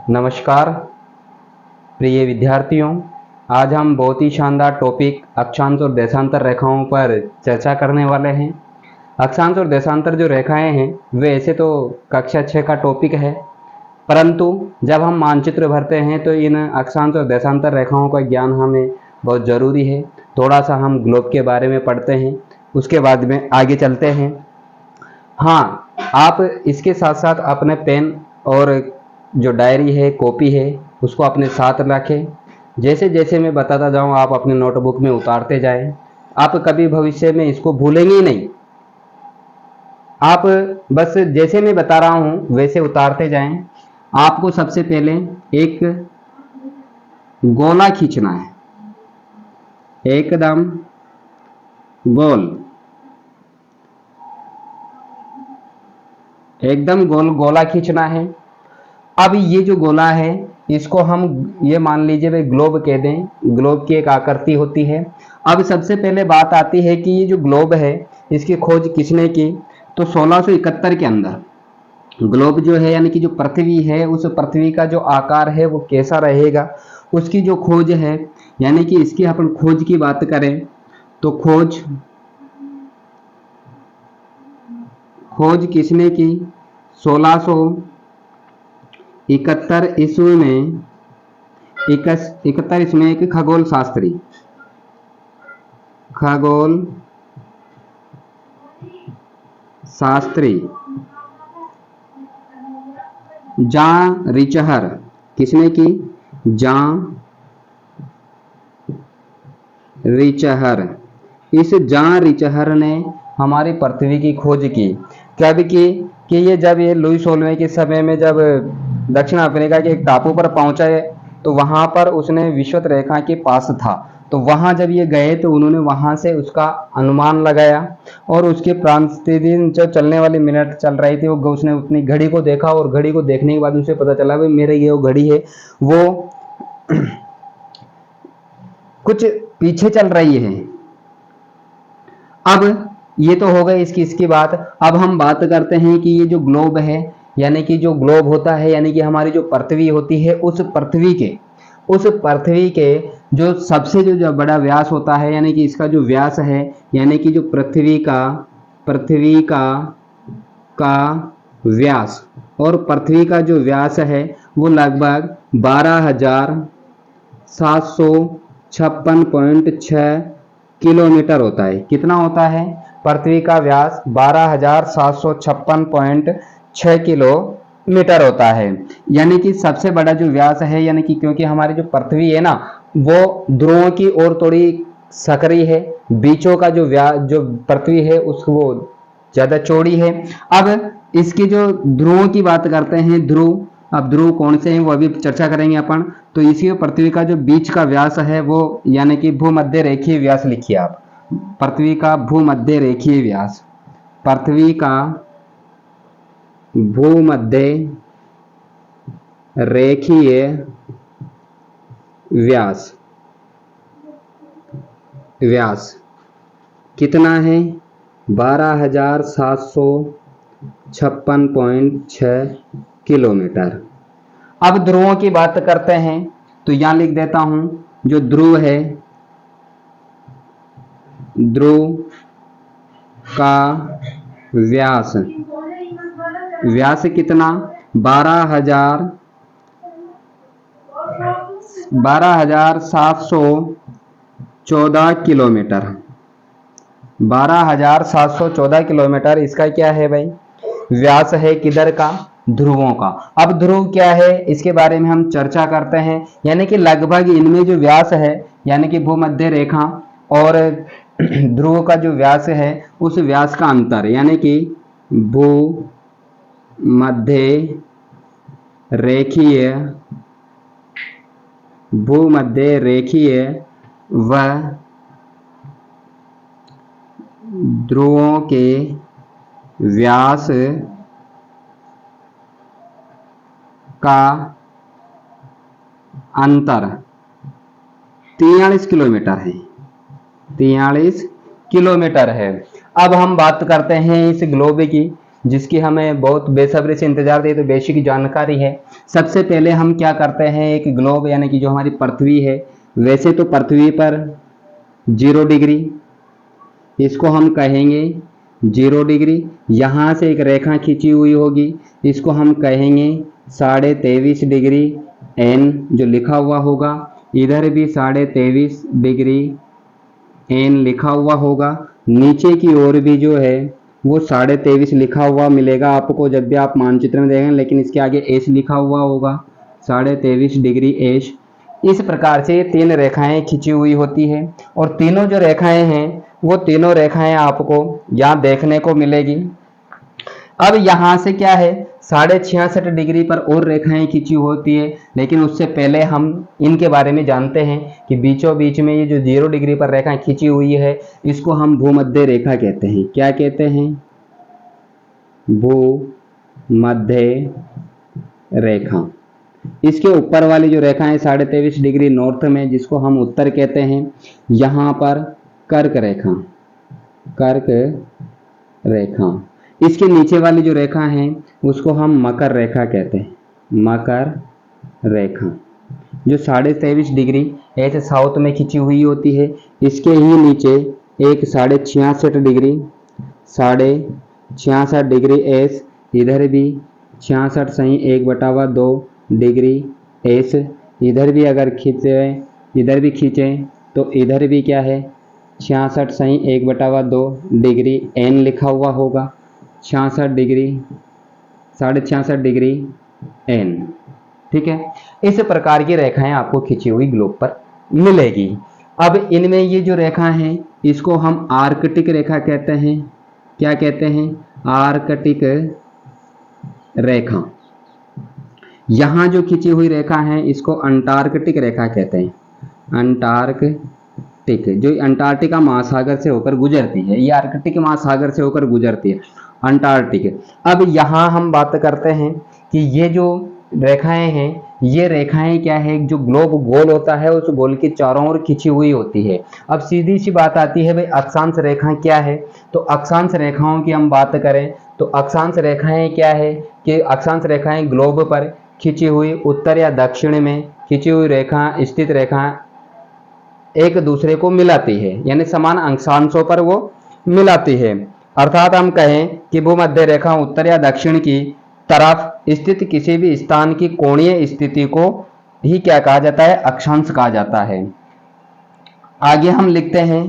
नमस्कार प्रिय विद्यार्थियों। आज हम बहुत ही शानदार टॉपिक अक्षांश और देशांतर रेखाओं पर चर्चा करने वाले हैं। अक्षांश और देशांतर जो रेखाएं हैं वे ऐसे तो कक्षा 6 का टॉपिक है, परंतु जब हम मानचित्र भरते हैं तो इन अक्षांश और देशांतर रेखाओं का ज्ञान हमें बहुत ज़रूरी है। थोड़ा सा हम ग्लोब के बारे में पढ़ते हैं, उसके बाद में आगे चलते हैं। हाँ, आप इसके साथ साथ अपने पेन और जो डायरी है, कॉपी है, उसको अपने साथ रखें। जैसे जैसे मैं बताता जाऊँ आप अपने नोटबुक में उतारते जाएं। आप कभी भविष्य में इसको भूलेंगे ही नहीं। आप बस जैसे मैं बता रहा हूँ वैसे उतारते जाएं। आपको सबसे पहले एक गोला खींचना है, एकदम गोल, एकदम गोल गोला खींचना है। अब ये जो गोला है इसको हम ये मान लीजिए भाई ग्लोब कह दें। ग्लोब की एक आकृति होती है। अब सबसे पहले बात आती है कि ये जो ग्लोब है इसकी खोज किसने की? तो 1671 के अंदर ग्लोब जो है यानी कि जो पृथ्वी है उस पृथ्वी का जो आकार है वो कैसा रहेगा उसकी जो खोज है, यानी कि इसकी अपन खोज की बात करें तो खोज किसने की? 1671 ईस्वी में 71 इसमें एक खगोल शास्त्री जॉन रिचहर, किसने की? जॉन रिचहर। इस जॉन रिचहर ने हमारी पृथ्वी की खोज की। कब की? कि ये जब ये लुई सोलवे के समय में जब दक्षिण अफ्रीका के एक टापू पर पहुंचा है तो वहां पर उसने विषुवत रेखा के पास था, तो वहां जब ये गए तो उन्होंने वहां से उसका अनुमान लगाया और उसके प्रतिदिन जो चलने वाली मिनट चल रही थी वो उसने अपनी घड़ी को देखा और घड़ी को देखने के बाद उसे पता चला भाई मेरे ये वो घड़ी है वो कुछ पीछे चल रही है। अब ये तो हो गई इसकी बात। अब हम बात करते हैं कि ये जो ग्लोब है यानी कि जो ग्लोब होता है यानी कि हमारी जो पृथ्वी होती है उस पृथ्वी के जो सबसे जो बड़ा व्यास होता है यानी कि इसका जो व्यास है यानी कि जो पृथ्वी का व्यास और पृथ्वी का जो व्यास है वो लगभग 12,756.6 किलोमीटर होता है। कितना होता है? पृथ्वी का व्यास 12,756.6 किलोमीटर होता है। यानी कि सबसे बड़ा जो व्यास है, यानी कि क्योंकि हमारी जो पृथ्वी है ना वो ध्रुवों की ओर थोड़ी सकरी है, बीचों का जो पृथ्वी है उसको वो ज्यादा चौड़ी है। अब इसकी जो ध्रुवों की बात करते हैं, अब ध्रुव कौन से हैं वो अभी चर्चा करेंगे अपन। तो इसी पृथ्वी का जो बीच का व्यास है वो यानी कि भूमध्य रेखीय व्यास लिखिए आप। पृथ्वी का भूमध्य रेखीय व्यास, पृथ्वी का भूमध्य रेखीय व्यास कितना है? 12,756.6 किलोमीटर। अब ध्रुवों की बात करते हैं तो यहां लिख देता हूं जो ध्रुव है, ध्रुव का व्यास कितना? 12,714 किलोमीटर। 12,714 किलोमीटर इसका क्या है भाई? व्यास है। किधर का? ध्रुवों का। अब ध्रुव क्या है इसके बारे में हम चर्चा करते हैं। यानी कि लगभग इनमें जो व्यास है यानी कि भूमध्य रेखा और ध्रुव का जो व्यास है उस व्यास का अंतर यानी कि भूमध्य रेखीय व ध्रुवों के व्यास का अंतर 43 किलोमीटर है। 43 किलोमीटर है। अब हम बात करते हैं इस ग्लोब की जिसकी हमें बहुत बेसब्री से इंतजार थी, तो बेसिक जानकारी है। सबसे पहले हम क्या करते हैं, एक ग्लोब यानी कि जो हमारी पृथ्वी है, वैसे तो पृथ्वी पर 0 डिग्री, इसको हम कहेंगे 0 डिग्री। यहाँ से एक रेखा खींची हुई होगी, इसको हम कहेंगे 23.5 डिग्री एन, जो लिखा हुआ होगा। इधर भी 23.5 डिग्री एन लिखा हुआ होगा। नीचे की ओर भी जो है वो 23.5 लिखा हुआ मिलेगा आपको जब भी आप मानचित्र में देखेंगे, लेकिन इसके आगे एस लिखा हुआ होगा, 23.5 डिग्री एस। इस प्रकार से ये 3 रेखाएं खींची हुई होती है, और तीनों जो रेखाएं हैं वो तीनों रेखाएं आपको यहाँ देखने को मिलेगी। अब यहाँ से क्या है, 66.5 डिग्री पर और रेखाएं खींची होती है, लेकिन उससे पहले हम इनके बारे में जानते हैं कि बीचों बीच में ये जो 0 डिग्री पर रेखाएं खींची हुई है, इसको हम भूमध्य रेखा कहते हैं। क्या कहते हैं? भूमध्य रेखा। इसके ऊपर वाली जो रेखा है 23.5 डिग्री नॉर्थ में, जिसको हम उत्तर कहते हैं, यहाँ पर कर्क रेखा, कर्क रेखा। इसके नीचे वाली जो रेखा है उसको हम मकर रेखा कहते हैं, मकर रेखा, जो 23.5 डिग्री ऐसे साउथ में खींची हुई होती है। इसके ही नीचे एक 66.5 डिग्री, 66.5 डिग्री एस, इधर भी 66 सही 1/2 डिग्री एस। इधर भी अगर खींचे, इधर भी खींचें तो इधर भी क्या है, 66 सही 1/2 डिग्री एन लिखा हुआ होगा, 66 डिग्री, 66.5 डिग्री एन। ठीक है, इस प्रकार की रेखाएं आपको खींची हुई ग्लोब पर मिलेगी। अब इनमें ये जो रेखा है इसको हम आर्कटिक रेखा कहते हैं। क्या कहते हैं? आर्कटिक रेखा। यहाँ जो खींची हुई रेखा है इसको अंटार्कटिक रेखा कहते हैं, अंटार्कटिक, जो अंटार्कटिका महासागर से होकर गुजरती है, ये आर्कटिक महासागर से होकर गुजरती है, अंटार्कटिक। अब यहाँ हम बात करते हैं कि ये जो रेखाएं हैं, ये रेखाएं क्या है, जो ग्लोब गोल होता है उस गोल के चारों ओर खींची हुई होती है। अब सीधी सी बात आती है भाई, अक्षांश रेखा क्या है? तो अक्षांश रेखाओं की हम बात करें तो अक्षांश रेखाएं क्या है कि अक्षांश रेखाएं ग्लोब पर खींची हुई उत्तर या दक्षिण में खींची हुई रेखा स्थित रेखा एक दूसरे को मिलाती है, यानी समान अक्षांशों पर वो मिलाती है। अर्थात हम कहें कि भूमध्य रेखा उत्तर या दक्षिण की तरफ स्थित किसी भी स्थान की कोणीय स्थिति को ही क्या कहा जाता है? अक्षांश कहा जाता है। आगे हम लिखते हैं,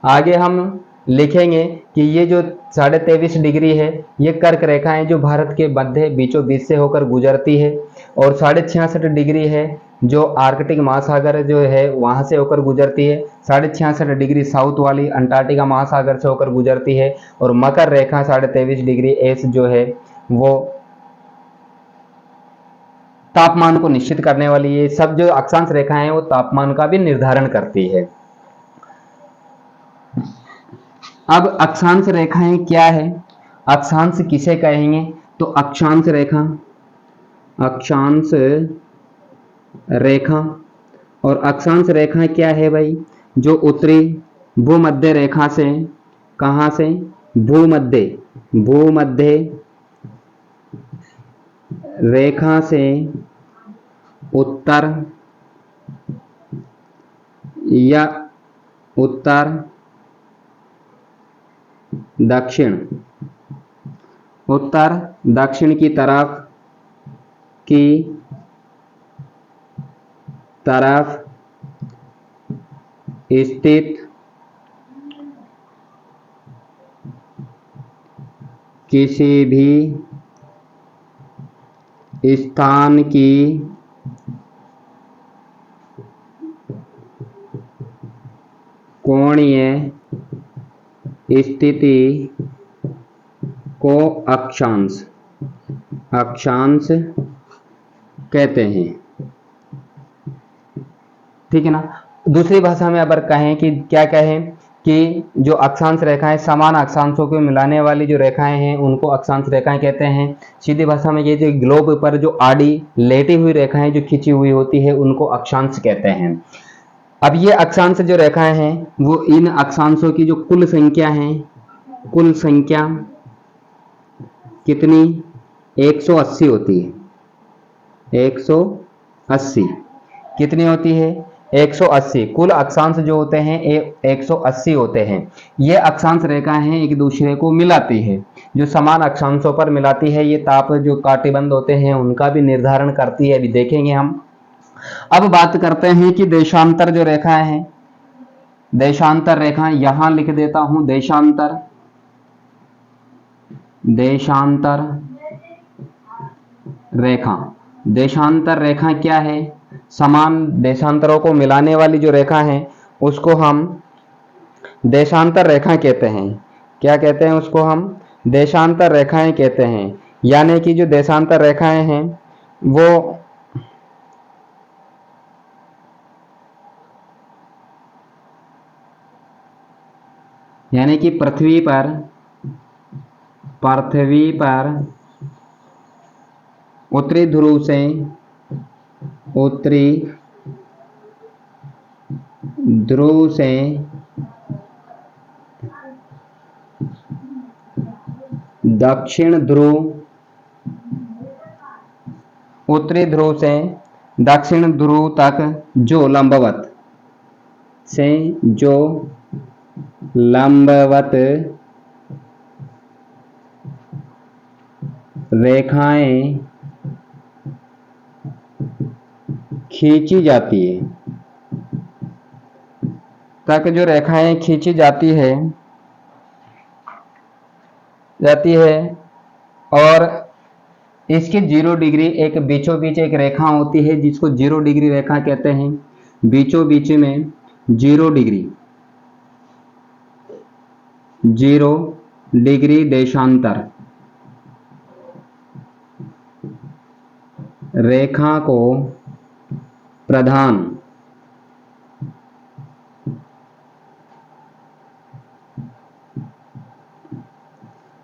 आगे हम लिखेंगे कि ये जो 23.5 डिग्री है ये कर्क रेखा है जो भारत के मध्य बीचों बीच से होकर गुजरती है, और 66.5 डिग्री है जो आर्कटिक महासागर जो है वहां से होकर गुजरती है, 66.5 डिग्री साउथ वाली अंटार्कटिका महासागर से होकर गुजरती है, और मकर रेखा 23.5 डिग्री एस जो है वो तापमान को निश्चित करने वाली है। सब जो अक्षांश रेखाएं हैं वो तापमान का भी निर्धारण करती है। अब अक्षांश रेखाएं क्या है, अक्षांश किसे कहेंगे? तो अक्षांश रेखा, अक्षांश रेखा, और अक्षांश रेखा क्या है भाई? जो उत्तरी भूमध्य रेखा से, कहां से? भूमध्य, भूमध्य रेखा से उत्तर या उत्तर दक्षिण, उत्तर दक्षिण की तरफ स्थित किसी भी स्थान की कोणीय स्थिति को अक्षांश, अक्षांश कहते हैं। ठीक है ना? दूसरी भाषा में अगर कहें कि क्या कहें कि जो अक्षांश रेखाएं समान अक्षांशों को मिलाने वाली जो रेखाएं हैं उनको अक्षांश रेखाएं कहते हैं। सीधी भाषा में ये जो ग्लोब पर जो आड़ी लेटी हुई रेखाएं जो खींची हुई होती है उनको अक्षांश कहते हैं। अब ये अक्षांश जो रेखाएं हैं वो इन अक्षांशों की जो कुल संख्या है, कुल संख्या कितनी 180 होती है, 180 कितनी होती है 180। कुल अक्षांश जो होते हैं 180 होते हैं। ये अक्षांश रेखाएं एक दूसरे को मिलाती है, जो समान अक्षांशों पर मिलाती है। ये ताप जो कांटेबंद होते हैं उनका भी निर्धारण करती है, अभी देखेंगे हम। अब बात करते हैं कि देशांतर जो रेखाएं हैं, देशांतर रेखाएं यहां लिख देता हूं, देशांतर, देशांतर रेखा। देशांतर रेखा क्या है? समान देशांतरों को मिलाने वाली जो रेखा है उसको हम देशांतर रेखा कहते हैं। क्या कहते हैं उसको? हम देशांतर रेखाएं कहते हैं। यानी कि जो देशांतर रेखाएं हैं वो यानी कि पृथ्वी पर उत्तरी ध्रुव से दक्षिण ध्रुव, उत्तरी ध्रुव से दक्षिण ध्रुव तक जो लंबवत रेखाएं खींची जाती है, तक जो रेखाएं खींची जाती है और इसके 0 डिग्री एक बीचों बीच एक रेखा होती है जिसको 0 डिग्री रेखा कहते हैं। बीचों बीच में 0 डिग्री देशांतर रेखा को प्रधान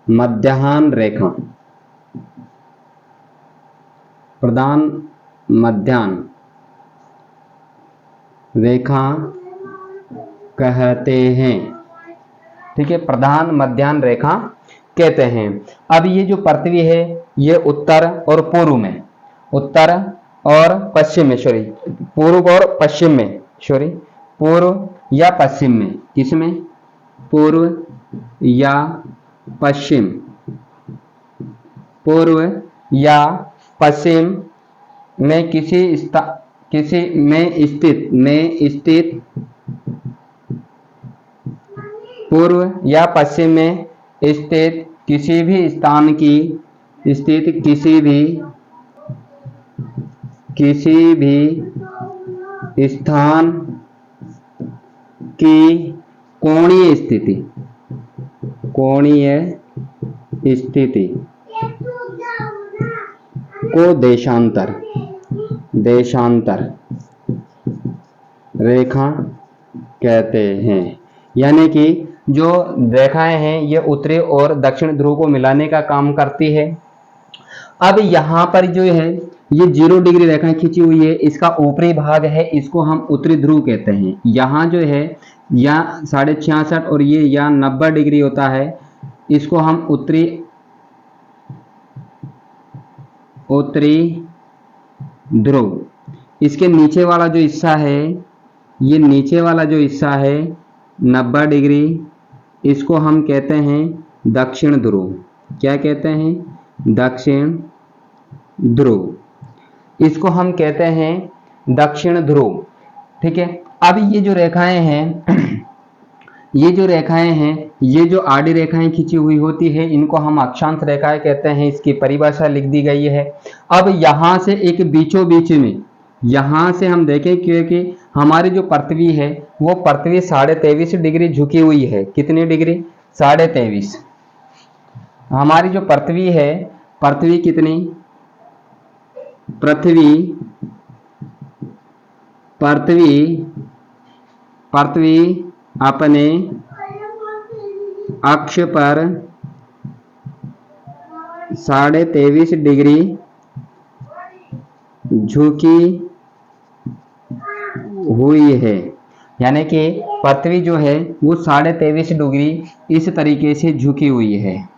मध्याह्न रेखा, प्रधान मध्याह्न रेखा कहते हैं। ठीक है, प्रधान मध्याह्न रेखा कहते हैं। अब ये जो पृथ्वी है ये उत्तर और पूर्व में, उत्तर और पश्चिम में, सॉरी पूर्व और पश्चिम में, सॉरी पूर्व या पश्चिम में, किसमें? पूर्व या पश्चिम, पूर्व या पश्चिम में किसी में स्थित पूर्व या पश्चिम में स्थित किसी भी स्थान की किसी भी स्थान की कोणीय स्थिति को देशांतर रेखा कहते हैं। यानी कि जो रेखाएं हैं ये उत्तरी और दक्षिण ध्रुव को मिलाने का काम करती है। अब यहाँ पर जो है ये 0 डिग्री रेखा खींची हुई है, इसका ऊपरी भाग है, इसको हम उत्तरी ध्रुव कहते हैं। यहाँ जो है या 66.5 और ये या 90 डिग्री होता है, इसको हम उत्तरी ध्रुव। इसके नीचे वाला जो हिस्सा है, ये नीचे वाला जो हिस्सा है 90 डिग्री, इसको हम कहते हैं दक्षिण ध्रुव। क्या कहते हैं? दक्षिण ध्रुव, इसको हम कहते हैं दक्षिण ध्रुव। ठीक है, अब ये जो रेखाएं हैं ये जो आड़ी रेखाएं खींची हुई होती है इनको हम अक्षांश रेखाएं कहते हैं। इसकी परिभाषा लिख दी गई है। अब यहां से एक बीचों बीच में, यहां से हम देखें क्योंकि हमारी जो पृथ्वी है वो पृथ्वी 23.5 डिग्री झुकी हुई है। कितनी डिग्री? 23.5। हमारी जो पृथ्वी है, पृथ्वी कितनी? पृथ्वी अपने अक्ष पर 23.5 डिग्री झुकी हुई है। यानी कि पृथ्वी जो है वो 23.5 डिग्री इस तरीके से झुकी हुई है।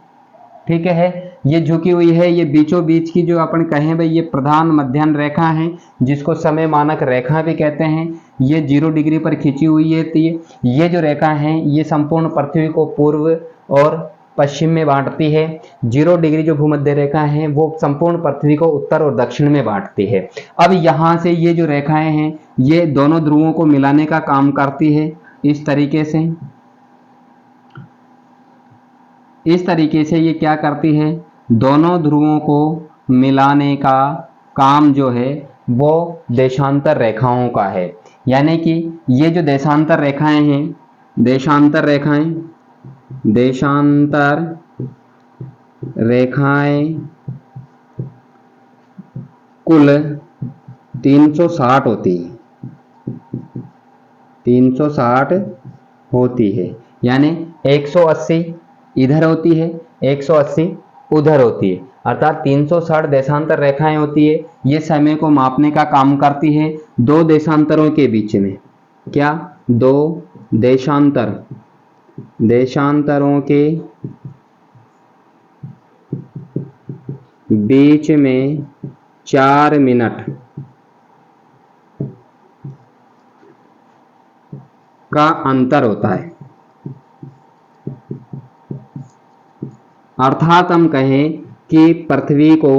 ठीक है। ये झुकी हुई है, ये बीचों बीच की जो अपन कहें भाई ये प्रधान मध्याह्न रेखा है, जिसको समय मानक रेखा भी कहते हैं। ये 0 डिग्री पर खींची हुई है। तो ये जो रेखा है ये संपूर्ण पृथ्वी को पूर्व और पश्चिम में बांटती है। 0 डिग्री जो भूमध्य रेखा है वो संपूर्ण पृथ्वी को उत्तर और दक्षिण में बांटती है। अब यहाँ से ये जो रेखाएं हैं ये दोनों ध्रुवों को मिलाने का काम करती है। इस तरीके से ये क्या करती है, दोनों ध्रुवों को मिलाने का काम जो है वो देशांतर रेखाओं का है। यानी कि ये जो देशांतर रेखाएं हैं, देशांतर रेखाएं कुल 360 होती है, 360 होती है। यानी 180 इधर होती है, 180 उधर होती है, अर्थात 360 देशांतर रेखाएं होती है। ये समय को मापने का काम करती है दो देशांतरों के बीच में। क्या? दो देशांतरों के बीच में 4 मिनट का अंतर होता है। अर्थात हम कहें कि पृथ्वी को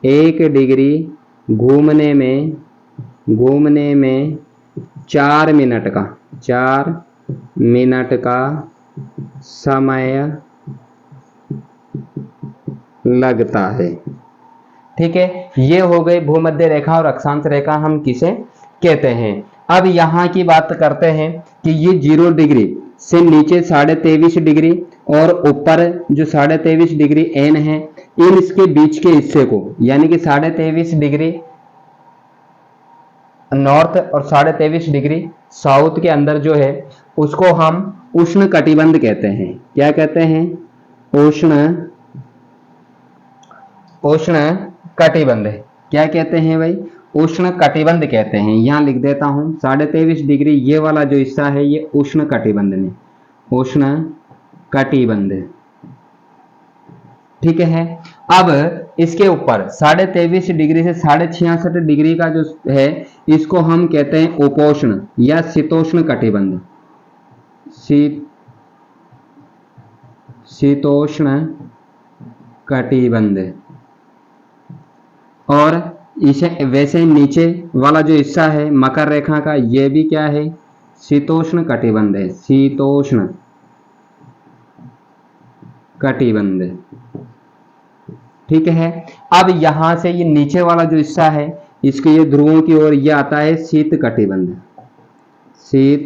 1 डिग्री घूमने में 4 मिनट का समय लगता है। ठीक है, ये हो गई भूमध्य रेखा और अक्षांश रेखा हम किसे कहते हैं। अब यहाँ की बात करते हैं कि ये 0 डिग्री से नीचे 23.5 डिग्री और ऊपर जो 23.5 डिग्री एन है, इन इसके बीच के हिस्से को यानी कि 23.5 डिग्री नॉर्थ और 23.5 डिग्री साउथ के अंदर जो है उसको हम उष्ण कटिबंध कहते हैं। क्या कहते हैं? उष्ण कटिबंध। क्या कहते हैं भाई? उष्ण कटिबंध कहते हैं। यहां लिख देता हूं 23.5 डिग्री ये वाला जो हिस्सा है ये उष्ण कटिबंध में, उष्ण कटिबंध। ठीक है। अब इसके ऊपर 23.5 डिग्री से 66.5 डिग्री का जो है इसको हम कहते हैं उपोष्ण या शीतोष्ण कटिबंध, शीतोष्ण कटिबंध। और इसे वैसे नीचे वाला जो हिस्सा है मकर रेखा का ये भी क्या है? शीतोष्ण कटिबंध है, शीतोष्ण कटिबंध। ठीक है। अब यहां से ये नीचे वाला जो हिस्सा है इसके ये ध्रुवों की ओर ये आता है शीत कटिबंध, शीत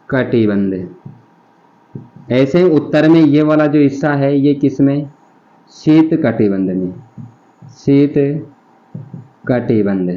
कटिबंध। ऐसे उत्तर में ये वाला जो हिस्सा है ये किसमें? शीत कटिबंध में, शीत कटिबंध।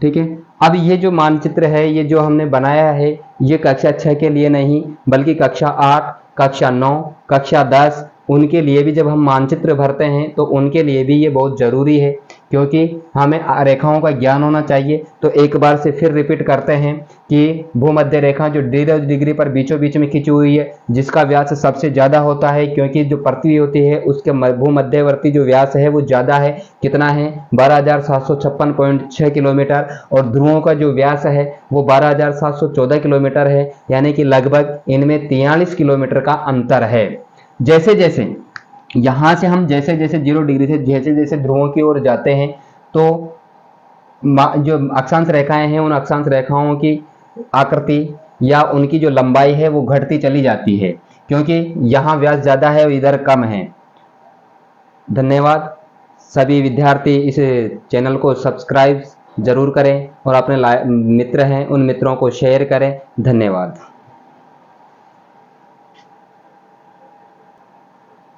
ठीक है। अब ये जो मानचित्र है ये जो हमने बनाया है ये कक्षा 6 के लिए नहीं बल्कि कक्षा 8, कक्षा 9, कक्षा 10 उनके लिए भी जब हम मानचित्र भरते हैं तो उनके लिए भी ये बहुत जरूरी है, क्योंकि हमें रेखाओं का ज्ञान होना चाहिए। तो एक बार से फिर रिपीट करते हैं कि भूमध्य रेखा जो 0 डिग्री पर बीचों बीच में खींची हुई है जिसका व्यास सबसे ज्यादा होता है, क्योंकि जो पृथ्वी होती है उसके भूमध्यवर्ती जो व्यास है वो ज्यादा है। कितना है? 12,756.6 किलोमीटर। और ध्रुवों का जो व्यास है वो 12,714 किलोमीटर है, यानी कि लगभग इनमें 43 किलोमीटर का अंतर है। जैसे जैसे यहां से हम जैसे 0 डिग्री से जैसे ध्रुवों की ओर जाते हैं तो जो अक्षांश रेखाएं हैं उन अक्षांश रेखाओं की आकृति या उनकी जो लंबाई है वो घटती चली जाती है, क्योंकि यहाँ व्यास ज्यादा है और इधर कम है। धन्यवाद। सभी विद्यार्थी इस चैनल को सब्सक्राइब जरूर करें और अपने मित्र हैं उन मित्रों को शेयर करें। धन्यवाद।